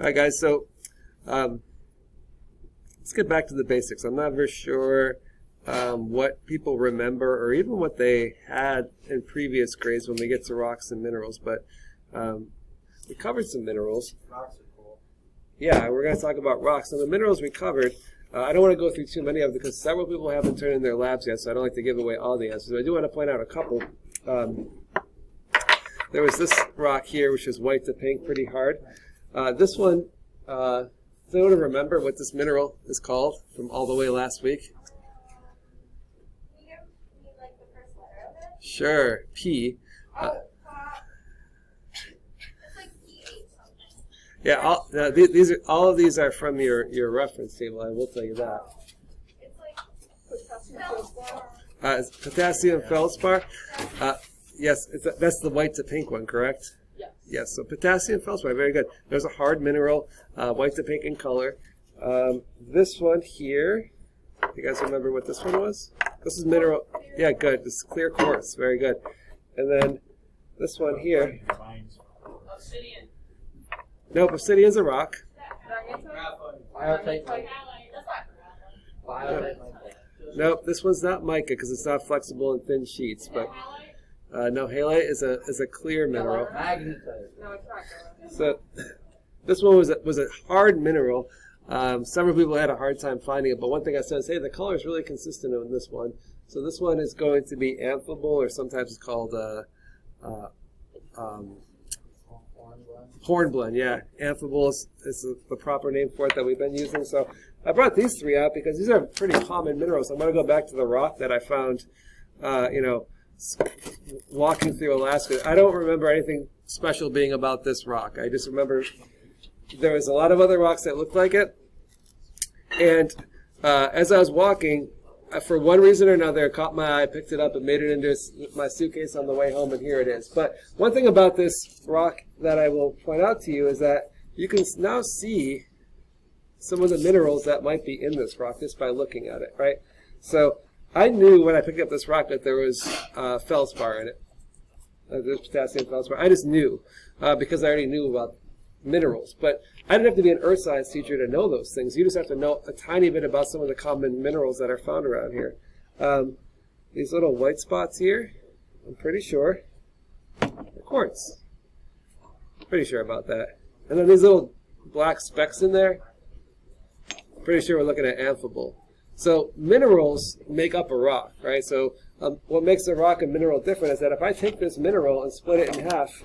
All right, guys, so let's get back to the basics. I'm not very sure what people remember or even what they had in previous grades when we get to rocks and minerals, but we covered some minerals. Rocks are cool. Yeah, we're going to talk about rocks. So the minerals we covered, I don't want to go through too many of them because several people haven't turned in their labs yet, so I don't like to give away all the answers. But I do want to point out a couple. There was this rock here, which is white to pink, pretty hard. This one, does anyone remember what this mineral is called from all the way last week? Sure, P. It's like P8 something. Yeah, all of these are from your reference table. I will tell you that. It's like feldspar. It's potassium feldspar. Yes, that's the white to pink one, correct? Yes. Yes. So potassium feldspar, very good. There's a hard mineral, white to pink in color. This one here, you guys remember what this one was? This is mineral. Yeah, good. This is clear quartz, very good. And then this one here. Obsidian. Nope, obsidian's a rock. Nope, this one's not mica because it's not flexible in thin sheets. But no, halite is a clear mineral. So this one was a hard mineral. Several people had a hard time finding it, but one thing I said is, hey, the color is really consistent in this one. So this one is going to be amphibole, or sometimes it's called hornblende. Yeah, amphibole is the proper name for it that we've been using. So I brought these three out because these are pretty common minerals. I'm going to go back to the rock that I found, walking through Alaska. I don't remember anything special being about this rock. I just remember there was a lot of other rocks that looked like it. And as I was walking, for one reason or another, it caught my eye, picked it up, and made it into my suitcase on the way home, and here it is. But one thing about this rock that I will point out to you is that you can now see some of the minerals that might be in this rock just by looking at it, right? So I knew when I picked up this rock that there was feldspar in it. There's potassium feldspar. I just knew because I already knew about minerals. But I didn't have to be an earth science teacher to know those things. You just have to know a tiny bit about some of the common minerals that are found around here. These little white spots here, I'm pretty sure, are quartz. Pretty sure about that. And then these little black specks in there, pretty sure we're looking at amphibole. So minerals make up a rock, right? So what makes a rock and mineral different is that if I take this mineral and split it in half,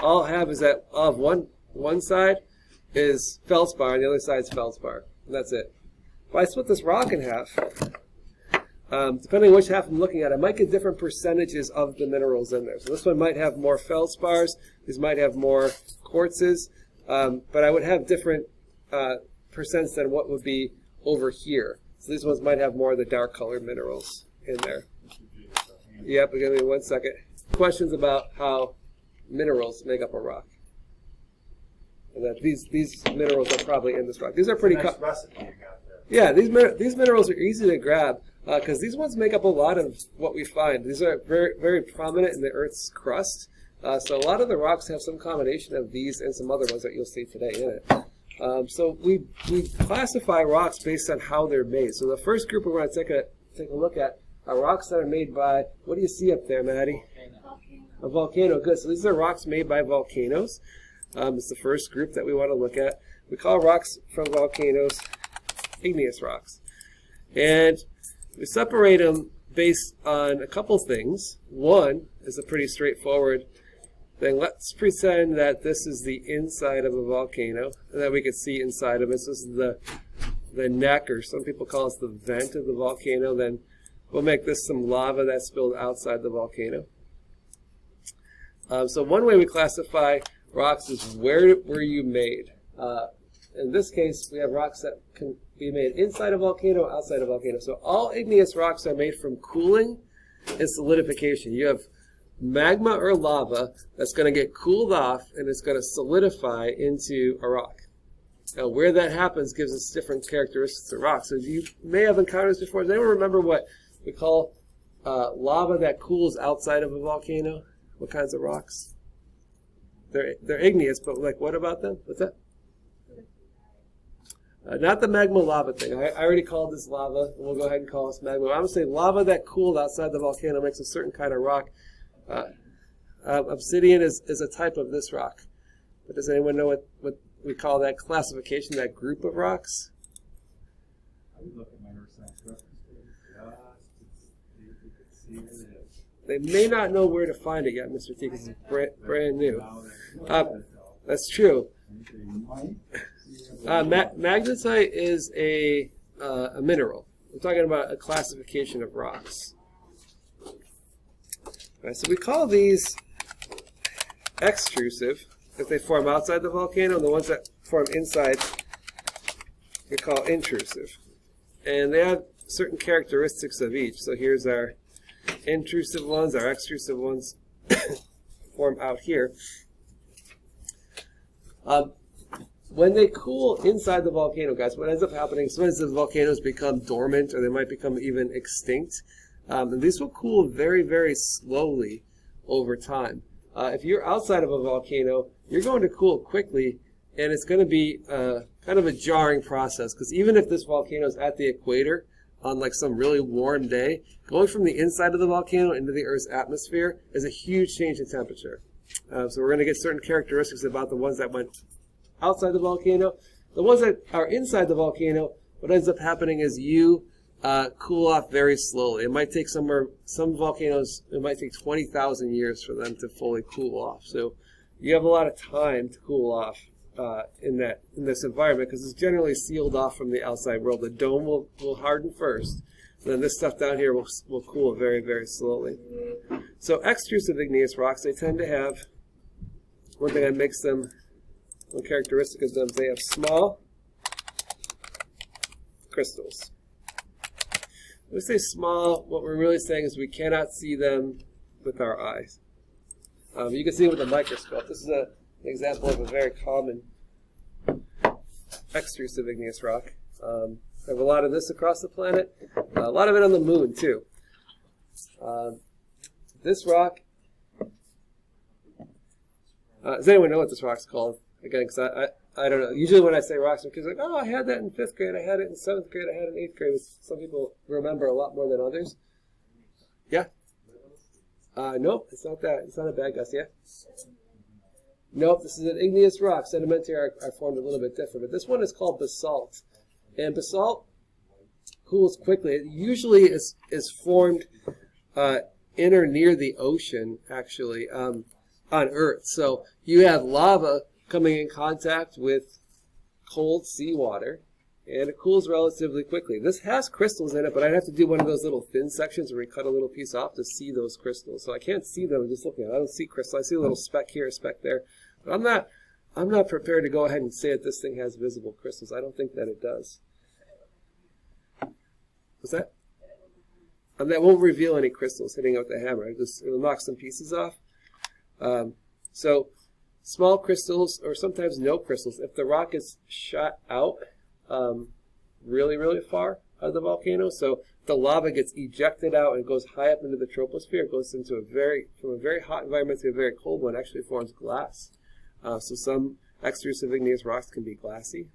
all I'll have is that of one side is feldspar and the other side is feldspar. And that's it. If I split this rock in half, depending on which half I'm looking at, I might get different percentages of the minerals in there. So this one might have more feldspars, these might have more quartzes, but I would have different percents than what would be over here. So these ones might have more of the dark colored minerals in there. Yep, give me 1 second. Questions about how minerals make up a rock? And that these minerals are probably in this rock. These are pretty recipe you got there. Yeah, these minerals are easy to grab because these ones make up a lot of what we find. These are very, very prominent in the Earth's crust. So a lot of the rocks have some combination of these and some other ones that you'll see today in it. So we classify rocks based on how they're made. So the first group we're going to take a look at are rocks that are made by, what do you see up there, Maddie? A volcano. Good. So these are rocks made by volcanoes. It's the first group that we want to look at. We call rocks from volcanoes igneous rocks. And we separate them based on a couple things. One is a pretty straightforward thing. Let's pretend that this is the inside of a volcano and that we can see inside of it. So this is the neck, or some people call it the vent of the volcano. Then we'll make this some lava that spilled outside the volcano. So one way we classify rocks is where were you made. In this case, we have rocks that can be made inside a volcano, outside a volcano. So all igneous rocks are made from cooling and solidification. You have magma or lava that's going to get cooled off and it's going to solidify into a rock. Now, where that happens gives us different characteristics of rocks. So you may have encountered this before. Does anyone remember what we call lava that cools outside of a volcano? What kinds of rocks? they're igneous, but like, what about them? What's that? Not the magma lava thing. I already called this lava. We'll go ahead and call this magma. I'm going to say lava that cooled outside the volcano makes a certain kind of rock. Obsidian is a type of this rock. But does anyone know what we call that classification, that group of rocks? I would look at my Earth Science reference page just to see if we could see what it is. They may not know where to find it yet, Mr. T, because it's brand new. That's true. Magnetite is a mineral. We're talking about a classification of rocks. All right, so we call these extrusive if they form outside the volcano, and the ones that form inside we call intrusive. And they have certain characteristics of each. So here's our intrusive ones, our extrusive ones form out here. When they cool inside the volcano, guys, what ends up happening, sometimes the volcanoes become dormant or they might become even extinct. And these will cool very, very slowly over time. If you're outside of a volcano, you're going to cool quickly, and it's going to be kind of a jarring process, because even if this volcano is at the equator on like some really warm day, going from the inside of the volcano into the Earth's atmosphere is a huge change in temperature. So we're going to get certain characteristics about the ones that went outside the volcano. The ones that are inside the volcano, what ends up happening is you cool off very slowly. It might take some volcanoes, it might take 20,000 years for them to fully cool off. So you have a lot of time to cool off in this environment, because it's generally sealed off from the outside world. The dome will harden first, and then this stuff down here will cool very, very slowly. So extrusive igneous rocks, they tend to have, one thing that makes them, one characteristic of them, they have small crystals. When we say small, what we're really saying is we cannot see them with our eyes. You can see it with a microscope. This is an example of a very common extrusive igneous rock. We have a lot of this across the planet, a lot of it on the moon too. This rock, does anyone know what this rock's called? Again, because I don't know. Usually when I say rocks, kids are like, oh, I had that in 5th grade, I had it in 7th grade, I had it in 8th grade. Some people remember a lot more than others. Yeah? Nope, it's not that. It's not a bad guess, yeah? Nope, this is an igneous rock. Sedimentary are formed a little bit different. But this one is called basalt. And basalt cools quickly. It usually is formed in or near the ocean, actually, on Earth. So you have lava coming in contact with cold seawater, and it cools relatively quickly. This has crystals in it, but I'd have to do one of those little thin sections where we cut a little piece off to see those crystals. So I can't see them just looking at it. I don't see crystals. I see a little speck here, a speck there. But I'm not prepared to go ahead and say that this thing has visible crystals. I don't think that it does. What's that? And that won't reveal any crystals hitting out the hammer. It'll knock some pieces off. So small crystals, or sometimes no crystals. If the rock is shot out really, really far out of the volcano, so the lava gets ejected out and goes high up into the troposphere, it goes into from a very hot environment to a very cold one, actually forms glass. So some extrusive igneous rocks can be glassy.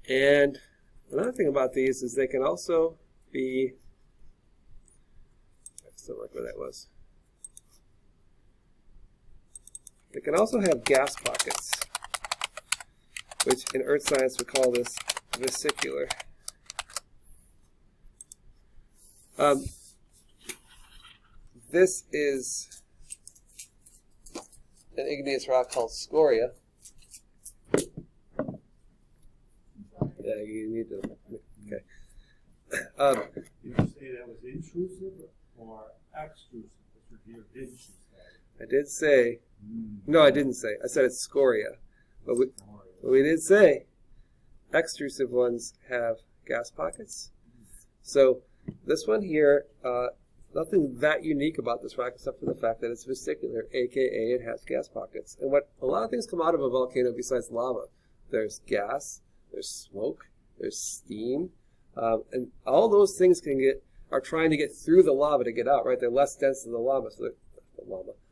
And another thing about these is they can also be, I still like where that was. They can also have gas pockets, which in earth science we call this vesicular. This is an igneous rock called scoria. Yeah, you need to. Okay. Did you say that was intrusive or extrusive? This would be a intrusive. I did say. No, I didn't say. I said it's scoria. But we did say extrusive ones have gas pockets. So this one here, nothing that unique about this rock except for the fact that it's vesicular, aka it has gas pockets. And what a lot of things come out of a volcano besides lava. There's gas, there's smoke, there's steam, and all those things can get are trying to get through the lava to get out, right? They're less dense than the lava, so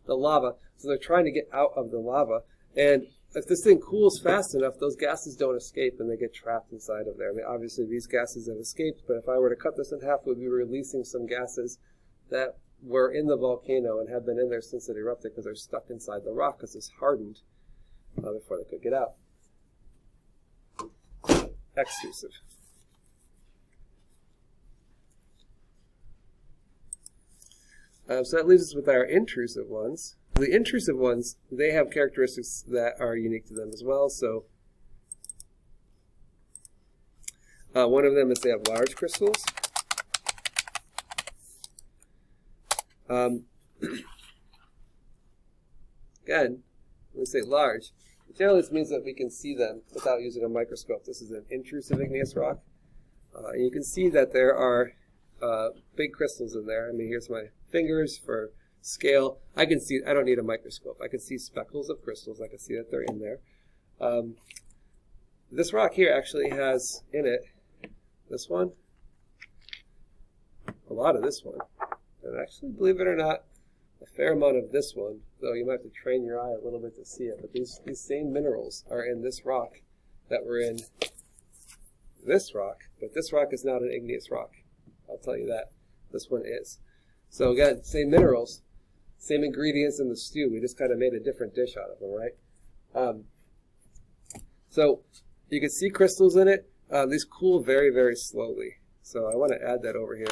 the lava, so they're trying to get out of the lava. And if this thing cools fast enough, those gases don't escape and they get trapped inside of there. I mean, obviously these gases have escaped, but if I were to cut this in half, we'd be releasing some gases that were in the volcano and have been in there since it erupted because they're stuck inside the rock because it's hardened before they could get out. Extrusive. So that leaves us with our intrusive ones. The intrusive ones, they have characteristics that are unique to them as well. So one of them is they have large crystals. Again, when we say large, generally this means that we can see them without using a microscope. This is an intrusive igneous rock. And you can see that there are big crystals in there. I mean, here's my fingers for scale. I can see, I don't need a microscope. I can see speckles of crystals. I can see that they're in there. This rock here actually has in it, this one, a lot of this one. And actually, believe it or not, a fair amount of this one, though you might have to train your eye a little bit to see it. But these same minerals are in this rock that were in this rock. But this rock is not an igneous rock. I'll tell you that. This one is. So again, same minerals, same ingredients in the stew. We just kind of made a different dish out of them, right? So you can see crystals in it. These cool very, very slowly. So I want to add that over here.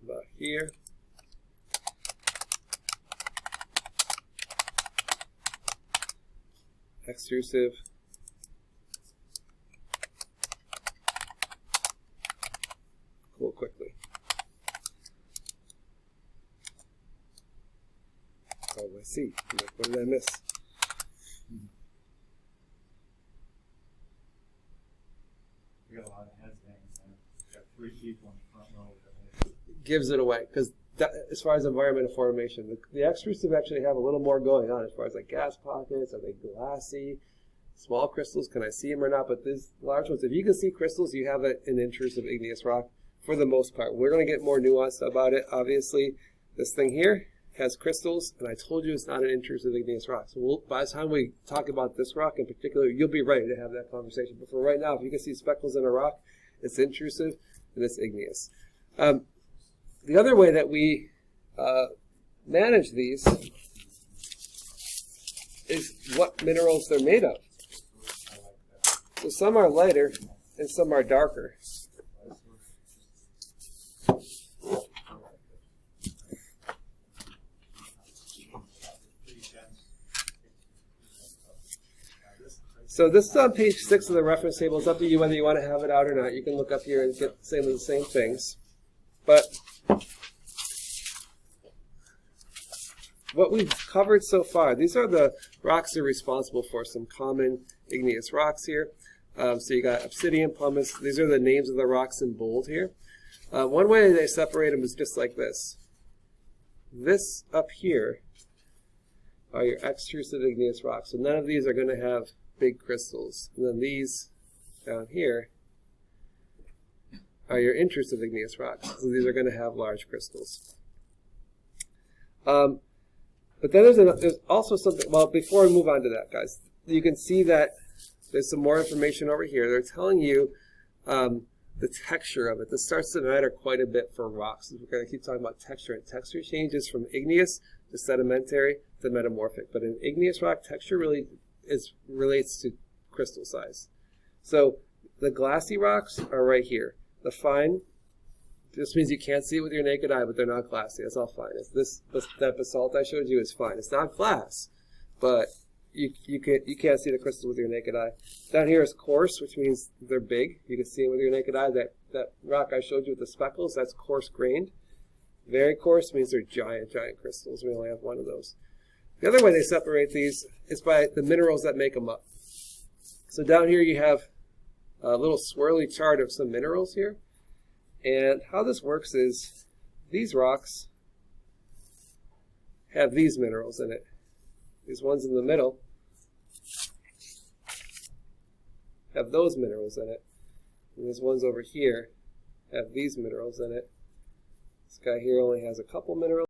About here. Extrusive. Cool quickly. Oh, I see. Like, what did I miss? We got a lot of heads hanging there. Got 3 people in the front row. Gives it away because as far as environmental formation, the extrusive actually have a little more going on as far as like gas pockets. Are they glassy? Small crystals, can I see them or not? But these large ones, if you can see crystals, you have an intrusive igneous rock for the most part. We're going to get more nuanced about it. Obviously, this thing here has crystals, and I told you it's not an intrusive igneous rock. So by the time we talk about this rock in particular, you'll be ready to have that conversation. But for right now, if you can see speckles in a rock, it's intrusive and it's igneous. The other way that we manage these is what minerals they're made of. So some are lighter and some are darker. So this is on page 6 of the reference table. It's up to you whether you want to have it out or not. You can look up here and get some of the same things. But what we've covered so far, these are the rocks that are responsible for some common igneous rocks here. So you got obsidian, pumice. These are the names of the rocks in bold here. One way they separate them is just like this. This up here are your extrusive igneous rocks. So none of these are going to have big crystals. And then these down here are your intrusive igneous rocks. So these are going to have large crystals. But then there's also something, well, before we move on to that, guys, you can see that there's some more information over here. They're telling you the texture of it. This starts to matter quite a bit for rocks. We're going to keep talking about texture, and texture changes from igneous to sedimentary to metamorphic. But an igneous rock, texture really relates to crystal size. So the glassy rocks are right here. The fine, this means you can't see it with your naked eye, but they're not glassy. That's all fine. That basalt I showed you is fine. It's not glass, but you can't see the crystals with your naked eye. Down here is coarse, which means they're big. You can see them with your naked eye. That rock I showed you with the speckles, that's coarse grained. Very coarse means they're giant, giant crystals. We only have one of those. The other way they separate these is by the minerals that make them up. So down here you have a little swirly chart of some minerals here. And how this works is these rocks have these minerals in it. These ones in the middle have those minerals in it. And these ones over here have these minerals in it. This guy here only has a couple minerals.